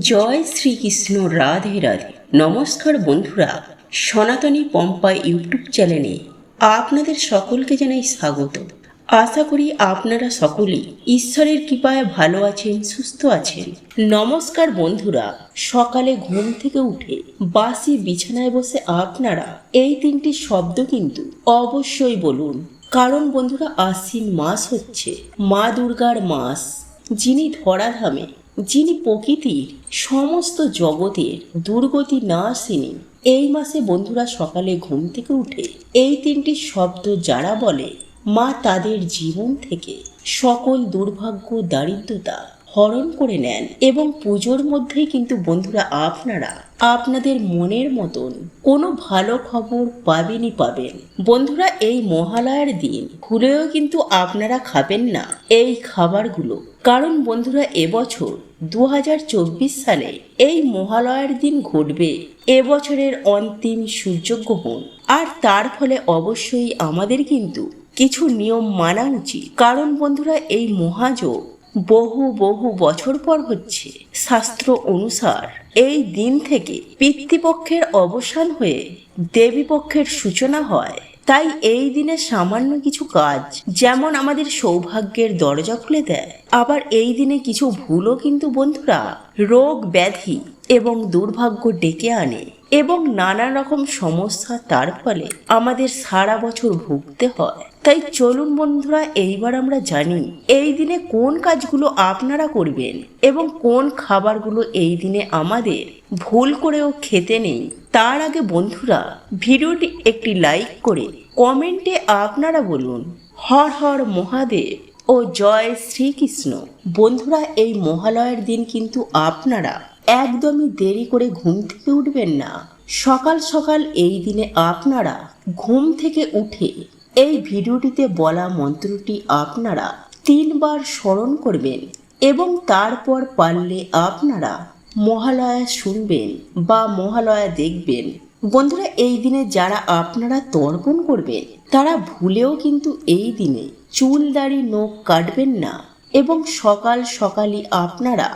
জয় শ্রীকৃষ্ণ, রাধে রাধে। নমস্কার বন্ধুরা, সনাতনী পম্পা ইউটিউব চ্যানেলে আপনাদের সকলকে জানাই স্বাগত। আশা করি আপনারা সকলেই ঈশ্বরের কৃপায় ভালো আছেন, সুস্থ আছেন। নমস্কার বন্ধুরা, সকালে ঘুম থেকে উঠে বাসি বিছানায় বসে আপনারা এই তিনটি শব্দ কিন্তু অবশ্যই বলুন, কারণ বন্ধুরা আশ্বিন মাস হচ্ছে মা দুর্গার মাস, যিনি ধরাধামে, যিনি প্রকৃতির সমস্ত জগতের দুর্গতি নাশিনী। এই মাসে বন্ধুরা সকালে ঘুম থেকে উঠে এই তিনটি শব্দ যারা বলে, মা তাদের জীবন থেকে সকল দুর্ভাগ্য দারিদ্রতা হরণ করে নেন। এবং পুজোর মধ্যেই কিন্তু বন্ধুরা আপনারা আপনাদের মনের মতন কোনো ভালো খবর পাবেনই পাবেন। বন্ধুরা এই মহালয়ার দিন ভুলেও কিন্তু আপনারা খাবেন না এই খাবারগুলো, কারণ বন্ধুরা এবছর 2024 সালে এই মহালয়ার দিন ঘটবে এবছরের অন্তিম সূর্যগ্রহণ। আর তার ফলে অবশ্যই আমাদের কিন্তু কিছু নিয়ম মানা উচিত, কারণ বন্ধুরা এই মহাযোগ বহু বহু বছর পর হচ্ছে। শাস্ত্র অনুসার এই দিন থেকে পিতৃপক্ষের অবসান হয়ে দেবীপক্ষের সূচনা হয়। তাই এই দিনে সামান্য কিছু কাজ যেমন আমাদের সৌভাগ্যের দরজা খুলে দেয়, আবার এই দিনে কিছু ভুলও কিন্তু বন্ধুরা রোগ ব্যাধি এবং দুর্ভাগ্য ডেকে আনে এবং নানা রকম সমস্যা তার ফলে আমাদের সারা বছর ভুগতে হয়। তাই চলুন বন্ধুরা, এইবার আমরা জানি এই দিনে কোন কাজগুলো আপনারা করবেন এবং কোন খাবারগুলো এই দিনে আমাদের ভুল করেও খেতে নেই। তার আগে বন্ধুরা ভিডিওটি একটি লাইক করে কমেন্টে আপনারা বলুন হর হর মহাদেব ও জয় শ্রীকৃষ্ণ। বন্ধুরা এই মহালয়ার দিন কিন্তু আপনারা একদমই দেরি করে ঘুম থেকে উঠবেন না। সকাল সকাল এই দিনে আপনারা ঘুম থেকে উঠে এই ভিডিওটিতে বলা মন্ত্রটি আপনারা 3 বার স্মরণ করবেন এবং তারপর পারলে আপনারা মহালয়া শুনবেন বা মহালয়া দেখবেন। বন্ধুরা এই দিনে যারা আপনারা তর্পণ করবেন তারা ভুলেও কিন্তু এই দিনে চুল দাড়ি নখ কাটবেন না এবং সকাল সকালই আপনারা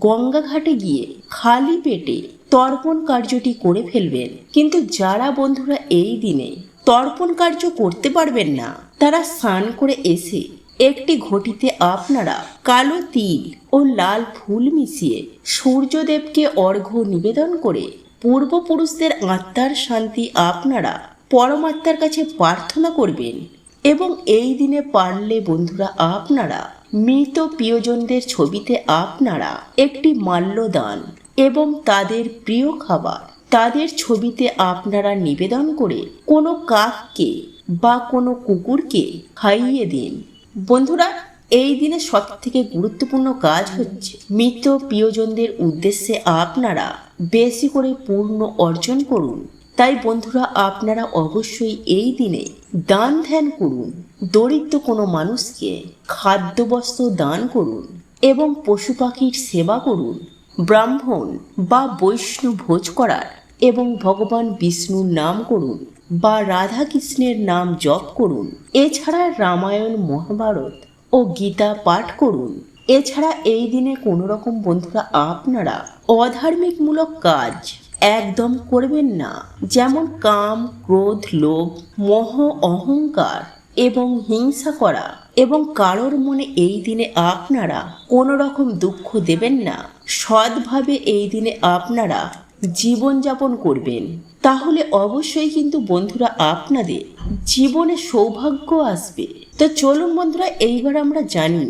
গঙ্গা ঘাটে গিয়ে খালি পেটে তর্পণ কার্যটি করে ফেলবেন। কিন্তু যারা বন্ধুরা এই দিনে তর্পণ কার্য করতে পারবেন না তারা স্নান করে এসে একটি ঘটিতে আপনারা কালো তিল ও লাল ফুল মিশিয়ে সূর্যদেবকে অর্ঘ্য নিবেদন করে পূর্বপুরুষদের আত্মার শান্তি আপনারা পরমাত্মার কাছে প্রার্থনা করবেন। এবং এই দিনে পারলে বন্ধুরা আপনারা মৃত প্রিয়জনদের ছবিতে আপনারা একটি মাল্যদান এবং তাদের প্রিয় খাবার তাদের ছবিতে আপনারা নিবেদন করে কোনো কাককে বা কোনো কুকুরকে খাইয়ে দিন। বন্ধুরা এই দিনে সব থেকে গুরুত্বপূর্ণ কাজ হচ্ছে মৃত প্রিয়জনদের উদ্দেশ্যে আপনারা বেশি করে পূর্ণ অর্জন করুন। তাই বন্ধুরা আপনারা অবশ্যই এই দিনে দান ধ্যান করুন, দরিদ্র কোনো মানুষকে খাদ্যবস্ত্র দান করুন এবং পশু পাখির সেবা করুন, ব্রাহ্মণ বা বৈষ্ণব ভোজ করার এবং ভগবান বিষ্ণুর নাম করুন বা রাধা কৃষ্ণের নাম জপ করুন। এছাড়া রামায়ণ, মহাভারত ও গীতা পাঠ করুন। এছাড়া এই দিনে কোনো রকম বন্ধুরা আপনারা অধার্মিকমূলক কাজ একদম করবেন না, যেমন কাম, ক্রোধ, লোভ, মোহ, অহংকার এবং হিংসা করা। এবং কারোর মনে এই দিনে আপনারা কোনো রকম দুঃখ দেবেন না। সৎভাবে এই দিনে আপনারা জীবনযাপন করবেন, তাহলে অবশ্যই কিন্তু বন্ধুরা আপনাদের জীবনে সৌভাগ্য আসবে। তো চলুন বন্ধুরা এইবার আমরা জানি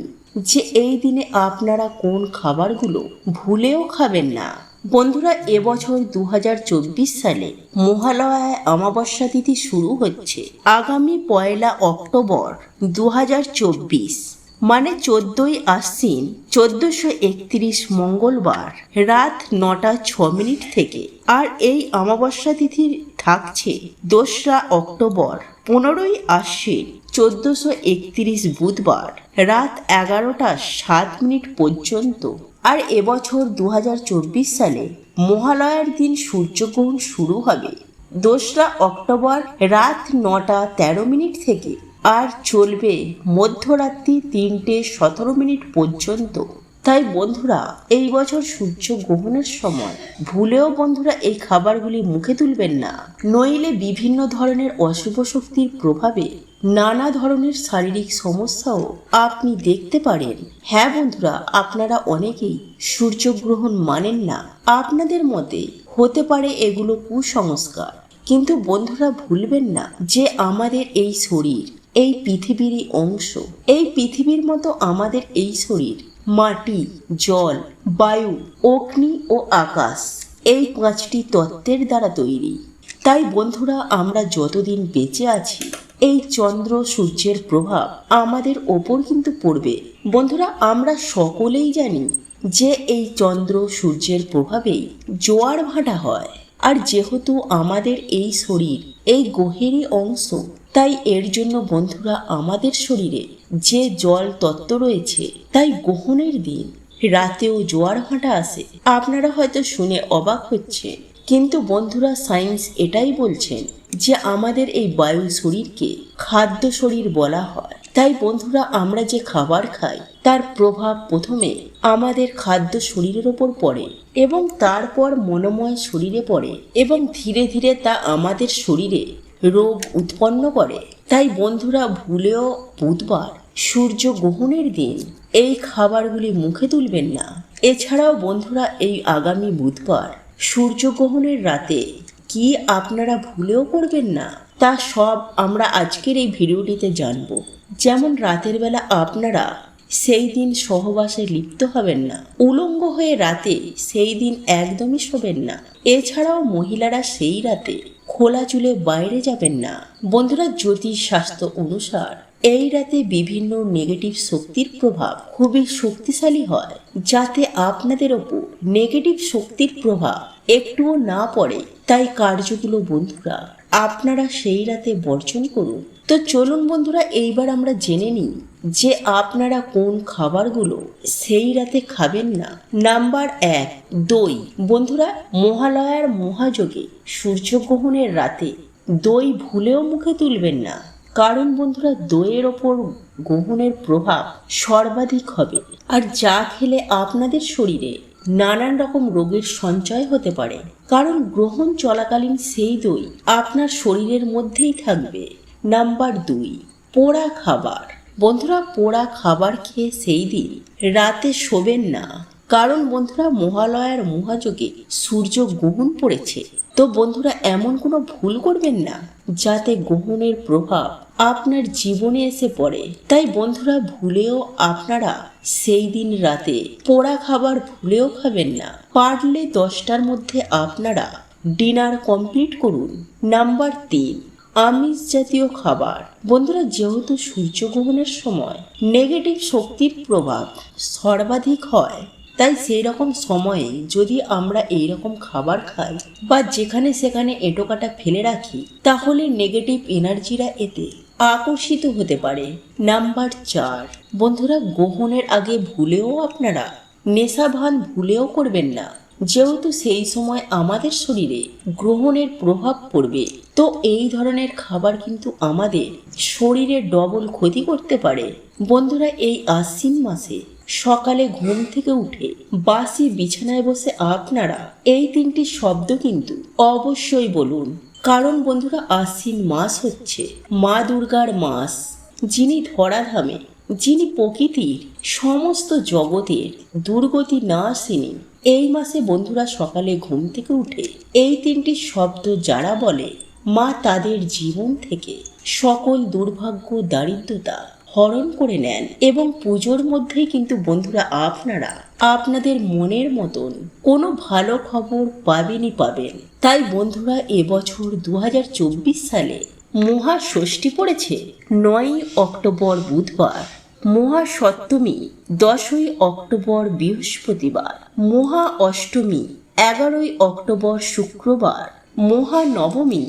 যে এই দিনে আপনারা কোন খাবারগুলো ভুলেও খাবেন না। বন্ধুরা এবছর 2024 সালে মহালয়ায় অমাবস্যা তিথি শুরু হচ্ছে আগামী 1 অক্টোবর 2024, মানে 14ই আশ্বিন 1431 মঙ্গলবার রাত 9টা 6 মিনিট থেকে। আর এই অমাবস্যা তিথি থাকছে 2রা অক্টোবর 15ই আশ্বিন 1431 বুধবার রাত 11টা 7 মিনিট পর্যন্ত। আর এবছর 2024 সালে মহালয়ার দিন সূর্যগ্রহণ শুরু হবে 2রা অক্টোবর রাত 9টা 13 মিনিট থেকে আর চলবে মধ্যরাত্রি 3টে 17 মিনিট পর্যন্ত। তাই বন্ধুরা এই বছর সূর্য গ্রহণের সময় ভুলেও বন্ধুরা এই খাবারগুলি মুখে তুলবেন না, নইলে বিভিন্ন ধরনের অশুভ শক্তির প্রভাবে নানা ধরনের শারীরিক সমস্যাও আপনি দেখতে পারেন। হ্যাঁ বন্ধুরা, আপনারা অনেকেই সূর্যগ্রহণ মানেন না, আপনাদের মতে হতে পারে এগুলো কুসংস্কার। কিন্তু বন্ধুরা ভুলবেন না যে আমাদের এই শরীর এই পৃথিবীরই অংশ। এই পৃথিবীর মতো আমাদের এই শরীর মাটি, জল, বায়ু, অগ্নি ও আকাশ এই 5টি তত্ত্বের দ্বারা তৈরি। তাই বন্ধুরা আমরা যতদিন বেঁচে আছি এই চন্দ্র সূর্যের প্রভাব আমাদের ওপর কিন্তু পড়বে। বন্ধুরা আমরা সকলেই জানি যে এই চন্দ্র সূর্যের প্রভাবেই জোয়ার ভাটা হয়। আর যেহেতু আমাদের এই শরীর এই গ্রহেরই অংশ, তাই এর জন্য বন্ধুরা আমাদের শরীরে যে জল তত্ত্ব রয়েছে, তাই গ্রহণের দিন রাতেও জোয়ার ভাটা আসে। আপনারা হয়তো শুনে অবাক হচ্ছে, কিন্তু বন্ধুরা সায়েন্স এটাই বলছেন যে আমাদের এই বায়ু শরীরকে খাদ্য শরীর বলা হয়। তাই বন্ধুরা আমরা যে খাবার খাই তার প্রভাব প্রথমে আমাদের খাদ্য শরীরের ওপর পড়ে এবং তারপর মনোময় শরীরে পড়ে এবং ধীরে ধীরে তা আমাদের শরীরে রোগ উৎপন্ন করে। তাই বন্ধুরা ভুলেও বুধবার সূর্য গ্রহণের দিন এই খাবারগুলি মুখে তুলবেন না। এছাড়াও বন্ধুরা এই আগামী বুধবার সূর্যগ্রহণের রাতে কি আপনারা ভুলেও করবেন না, তা সব আমরা আজকের এই ভিডিওটিতে জানব। যেমন রাতের বেলা আপনারা সেই দিন সহবাসে লিপ্ত হবেন না, উলঙ্গ হয়ে রাতে সেই দিন একদমই শোবেন না। এছাড়াও মহিলারা সেই রাতে খোলা চুলে বাইরে যাবেন না। বন্ধুরা জ্যোতিষ শাস্ত্র অনুসার এই রাতে বিভিন্ন নেগেটিভ শক্তির প্রভাব খুবই শক্তিশালী হয়, যাতে আপনাদের ওপর নেগেটিভ শক্তির প্রভাব একটুও না পড়ে। তাই কার্যগুলো বন্ধুরা আপনারা সেই রাতে বর্জন করুন। তো চলুন বন্ধুরা এইবার আমরা জেনে নিই যে আপনারা কোন খাবারগুলো সেই রাতে খাবেন না। নাম্বার 1, দই। বন্ধুরা মহালয়ার মহাযোগে সূর্যগ্রহণের রাতে দই ভুলেও মুখে তুলবেন না, কারণ বন্ধুরা দইয়ের ওপর গ্রহণের প্রভাব সর্বাধিক হবে। আর যা খেলে আপনাদের শরীরে নানান রকম রোগের সঞ্চয় হতে পারে, কারণ গ্রহণ চলাকালীন সেই দই আপনার শরীরের মধ্যেই থাকবে। নাম্বার 2, পোড়া খাবার। বন্ধুরা পোড়া খাবার খেয়ে সেই দিন রাতে শোবেন না, কারণ বন্ধুরা মহালয়ার মহাযোগে সূর্য গ্রহণ পড়েছে। তো বন্ধুরা এমন কোনো ভুল করবেন না যাতে গ্রহণের প্রভাব আপনার জীবনে এসে পড়ে। তাই বন্ধুরা ভুলেও আপনারা সেই দিন রাতে পোড়া খাবার ভুলেও খাবেন না। পারলে 10টার মধ্যে আপনারা ডিনার কমপ্লিট করুন। নাম্বার 3, আমিষ জাতীয় খাবার। বন্ধুরা যেহেতু সূর্যগ্রহণের সময় নেগেটিভ শক্তির প্রভাব সর্বাধিক হয়, তাই সেই রকম সময়ে যদি আমরা এই রকম খাবার খাই বা যেখানে সেখানে এঁটোকাটা ফেলে রাখি, তাহলে নেগেটিভ এনার্জিরা এতে আকর্ষিত হতে পারে। নাম্বার 4, বন্ধুরা গ্রহণের আগে ভুলেও আপনারা নেশা ভান ভুলেও করবেন না, যেহেতু সেই সময় আমাদের শরীরে গ্রহণের প্রভাব পড়বে। তো এই ধরনের খাবার কিন্তু আমাদের শরীরে ডবল ক্ষতি করতে পারে। বন্ধুরা এই আশ্বিন মাসে সকালে ঘুম থেকে উঠে বাসি বিছানায় বসে আপনারা এই 3টি শব্দ কিন্তু অবশ্যই বলুন, কারণ বন্ধুরা আশ্বিন মাস হচ্ছে মা দুর্গার মাস, যিনি ধরাধামে, যিনি প্রকৃতির সমস্ত জগতের দুর্গতি না আসেনি। এই মাসে বন্ধুরা সকালে ঘুম থেকে উঠে এই 3টি শব্দ যারা বলে, মা তাদের জীবন থেকে সকল দুর্ভাগ্য দারিদ্রতা হরণ করে নেন এবং পুজোর মধ্যেই কিন্তু বন্ধুরা আপনারা আপনাদের মনের মতন কোনো ভালো খবর পাবেন। তাই বন্ধুরা এবছর 2024 সালে মহাষষ্ঠী পড়েছে 9 অক্টোবর বুধবার, মহাসপ্তমী 10 অক্টোবর বৃহস্পতিবার, মহা অষ্টমী 11 অক্টোবর শুক্রবার, মহানবমী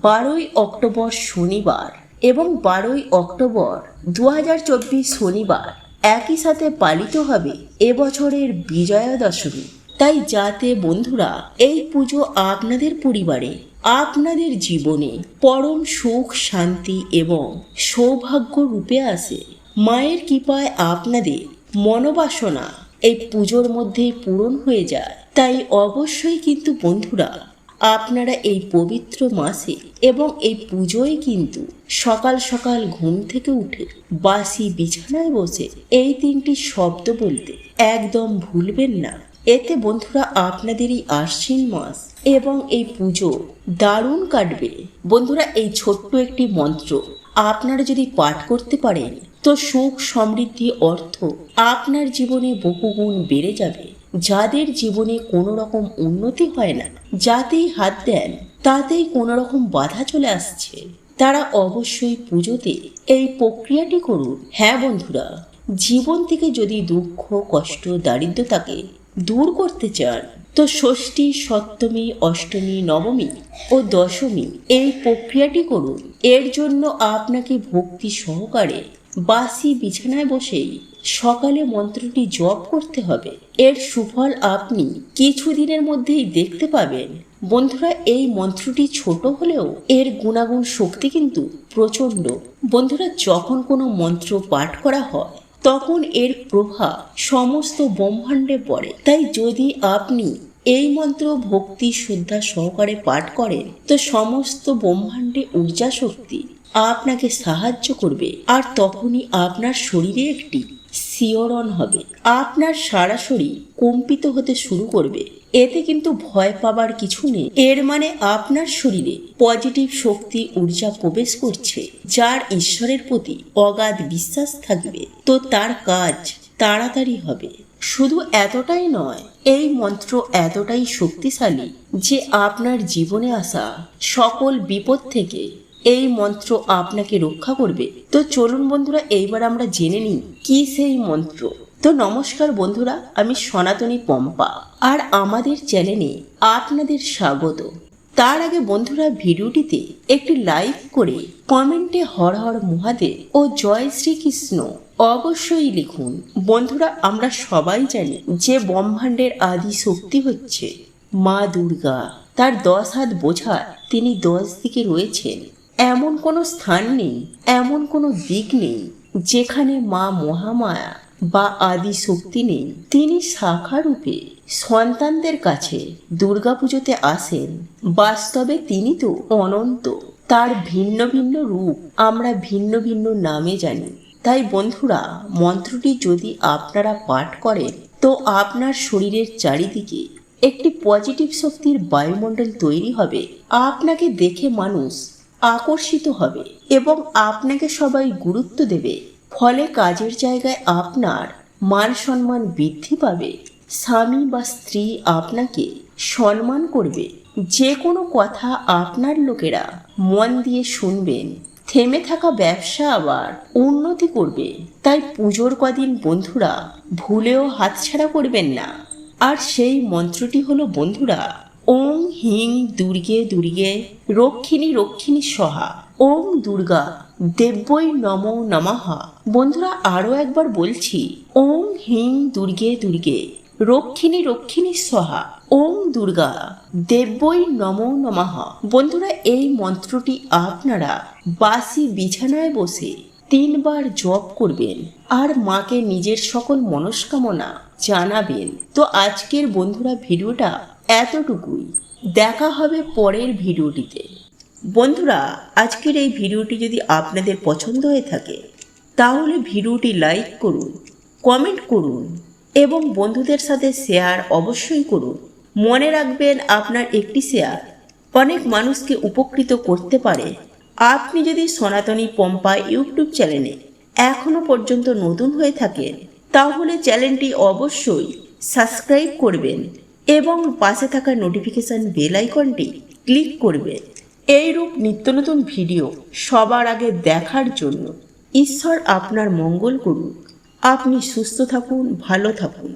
12 অক্টোবর শনিবার এবং 12 অক্টোবর 2024 শনিবার একই সাথে পালিত হবে এবছরের বিজয়া দশমী। তাই যাতে বন্ধুরা এই পুজো আপনাদের পরিবারে, আপনাদের জীবনে পরম সুখ শান্তি এবং সৌভাগ্য রূপে আসে, মায়ের কৃপায় আপনাদের মনোবাসনা এই পুজোর মধ্যেই পূরণ হয়ে যায়। তাই অবশ্যই কিন্তু বন্ধুরা আপনারা এই পবিত্র মাসে এবং এই পুজোয় কিন্তু সকাল সকাল ঘুম থেকে উঠে বাসি বিছানায় বসে এই 3টি শব্দ বলতে একদম ভুলবেন না। এতে বন্ধুরা আপনাদেরই আশ্বিন মাস এবং এই পুজো দারুণ কাটবে। বন্ধুরা এই ছোট্ট একটি মন্ত্র আপনারা যদি পাঠ করতে পারেন তো সুখ সমৃদ্ধি অর্থ আপনার জীবনে বহুগুণ বেড়ে যাবে। যাদের জীবনে কোনো রকম উন্নতি হয় না, যাতেই হাত দেন তাতেই কোনো রকম বাধা চলে আসছে, তারা অবশ্যই পুজোতে এই প্রক্রিয়াটি করুন। হ্যাঁ বন্ধুরা, জীবন থেকে যদি দুঃখ কষ্ট দারিদ্রতাকে দূর করতে চান তো ষষ্ঠী সপ্তমী অষ্টমী নবমী ও দশমী এই প্রক্রিয়াটি করুন। এর জন্য আপনাকে ভক্তি সহকারে বাসি বিছানায় বসেই সকালে মন্ত্রটি জপ করতে হবে। এর সুফল আপনি কিছুদিনের মধ্যেই দেখতে পাবেন। বন্ধুরা এই মন্ত্রটি ছোট হলেও এর গুণাগুণ শক্তি কিন্তু প্রচণ্ড। বন্ধুরা যখন কোনো মন্ত্র পাঠ করা হয় তখন এর প্রভাব সমস্ত ব্রহ্মাণ্ডে পড়ে। তাই যদি আপনি এই মন্ত্র ভক্তি শ্রদ্ধা সহকারে পাঠ করেন তো সমস্ত ব্রহ্মাণ্ডে ঊর্জা শক্তি আপনাকে সাহায্য করবে। আর তখনই আপনার শরীরে একটি শিহরণ হবে, আপনার সারা শরীর কম্পিত হতে শুরু করবে। এতে কিন্তু ভয় পাবার কিছু নেই। এর মানে আপনার শরীরে পজিটিভ শক্তি ঊর্জা প্রবেশ করছে। যার ঈশ্বরের প্রতি অগাধ বিশ্বাস থাকবে তো তার কাজ তাড়াতাড়ি হবে। শুধু এতটাই নয়, এই মন্ত্র এতটাই শক্তিশালী যে আপনার জীবনে আসা সকল বিপদ থেকে এই মন্ত্র আপনাকে রক্ষা করবে। তো চলুন বন্ধুরা এইবার আমরা জেনে নিই কি সেই মন্ত্র। তো নমস্কার বন্ধুরা, আমি সনাতনী পম্পা আর আমাদের চ্যানেলে আপনাদের স্বাগত। তার আগে বন্ধুরা ভিডিওটিতে একটি লাইক করে কমেন্টে হর হর মহাদেব ও জয় শ্রীকৃষ্ণ অবশ্যই লিখুন। বন্ধুরা আমরা সবাই জানি যে ব্রহ্মাণ্ডের আদি শক্তি হচ্ছে মা দুর্গা। তার 10 হাত বোঝায় তিনি 10 দিকে রয়েছেন। এমন কোনো স্থান নেই, এমন কোনো দিক নেই যেখানে মা মহামায়া বা আদি শক্তি নেই। তিনি শাখা রূপে সন্তানদের কাছে দুর্গাপুজোতে আসেন। বাস্তবে তিনি তো অনন্ত। তার ভিন্ন ভিন্ন রূপ আমরা ভিন্ন ভিন্ন নামে জানি। তাই বন্ধুরা মন্ত্রটি যদি আপনারা পাঠ করেন তো আপনার শরীরের চারিদিকে একটি পজিটিভ শক্তির বায়ুমণ্ডল তৈরি হবে। আপনাকে দেখে মানুষ আকর্ষিত হবে এবং আপনাকে সবাই গুরুত্ব দেবে। ফলে কাজের জায়গায় আপনার মান সম্মান বৃদ্ধি পাবে। স্বামী বা স্ত্রী আপনাকে সম্মান করবে। যে কোনো কথা আপনার লোকেরা মন দিয়ে শুনবেন। থেমে থাকা ব্যবসা আবার উন্নতি করবে। তাই পুজোর কদিন বন্ধুরা ভুলেও হাতছাড়া করবেন না। আর সেই মন্ত্রটি হলো বন্ধুরা ওং হিং দুর্গে দুর্গে রক্ষিণী রক্ষিণী সহা ওং দুর্গা দেব্যই নমো নমঃ। বন্ধুরা আরো একবার বলছি, ওং হিং দুর্গে দুর্গে রক্ষিণী রক্ষিণী সহা ওং দুর্গা দেব্যই নমো নমঃ। বন্ধুরা এই মন্ত্রটি আপনারা বাসি বিছানায় বসে 3 বার জপ করবেন আর মাকে নিজের সকল মনস্কামনা জানাবেন। তো আজকের বন্ধুরা ভিডিওটা এতটুকুই। দেখা হবে পরের ভিডিওটিতে। বন্ধুরা আজকের এই ভিডিওটি যদি আপনাদের পছন্দ হয়ে থাকে তাহলে ভিডিওটি লাইক করুন, কমেন্ট করুন এবং বন্ধুদের সাথে শেয়ার অবশ্যই করুন। মনে রাখবেন আপনার একটি শেয়ার অনেক মানুষকে উপকৃত করতে পারে। আপনি যদি সনাতনী পম্পা ইউটিউব চ্যানেলে এখনো পর্যন্ত নতুন হয়ে থাকেন তাহলে চ্যানেলটি অবশ্যই সাবস্ক্রাইব করবেন এবং পাশে থাকা নোটিফিকেশন বেল আইকনটি ক্লিক করবেন। এইরূপ নিত্য নতুন ভিডিও সবার আগে দেখার জন্য ঈশ্বর আপনার মঙ্গল করুন। আপনি সুস্থ থাকুন, ভালো থাকুন।